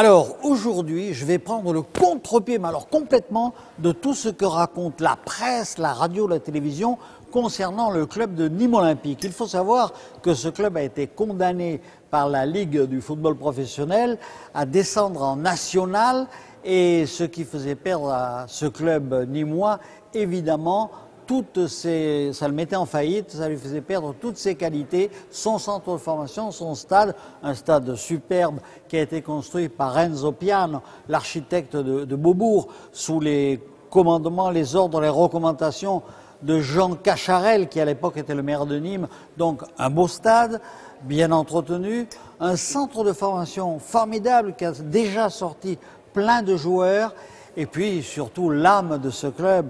Alors aujourd'hui, je vais prendre le contre-pied, mais alors complètement, de tout ce que raconte la presse, la radio, la télévision concernant le club de Nîmes Olympique. Il faut savoir que ce club a été condamné par la Ligue du football professionnel à descendre en national, et ce qui faisait perdre à ce club nîmois, évidemment, ça le mettait en faillite, ça lui faisait perdre toutes ses qualités, son centre de formation, son stade, un stade superbe qui a été construit par Renzo Piano, l'architecte de Beaubourg, sous les commandements, les ordres, les recommandations de Jean Cacharel, qui à l'époque était le maire de Nîmes. Donc un beau stade, bien entretenu, un centre de formation formidable qui a déjà sorti plein de joueurs, et puis surtout l'âme de ce club.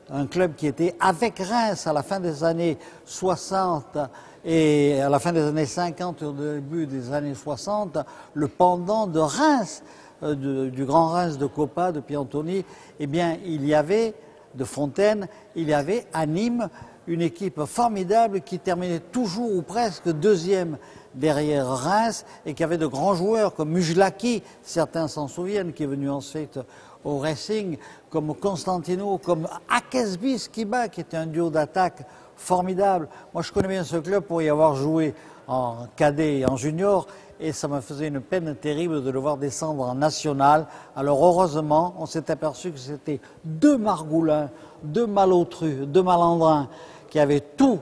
Un club qui était avec Reims à la fin des années 60 et à la fin des années 50 et au début des années 60, le pendant de Reims, du grand Reims de Coppa, de Piantoni. Eh bien, il y avait, de Fontaine, il y avait à Nîmes une équipe formidable qui terminait toujours ou presque deuxième derrière Reims et qui avait de grands joueurs comme Mujlaki, certains s'en souviennent, qui est venu ensuite au Racing, comme Constantino, comme Akesbi Skiba, qui était un duo d'attaque formidable. Moi, je connais bien ce club pour y avoir joué en cadet et en junior, et ça me faisait une peine terrible de le voir descendre en national. Alors heureusement, on s'est aperçu que c'était deux margoulins, deux malotrus, deux malandrins qui avaient tout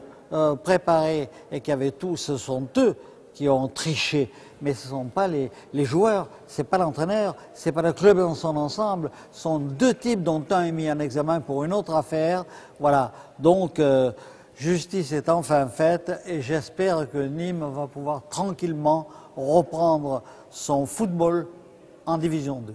préparé et qui avaient tout. Ce sont eux qui ont triché, mais ce ne sont pas les joueurs, ce n'est pas l'entraîneur, ce n'est pas le club dans son ensemble. Ce sont deux types dont un est mis en examen pour une autre affaire. Voilà, donc justice est enfin faite, et j'espère que Nîmes va pouvoir tranquillement reprendre son football en Division 2.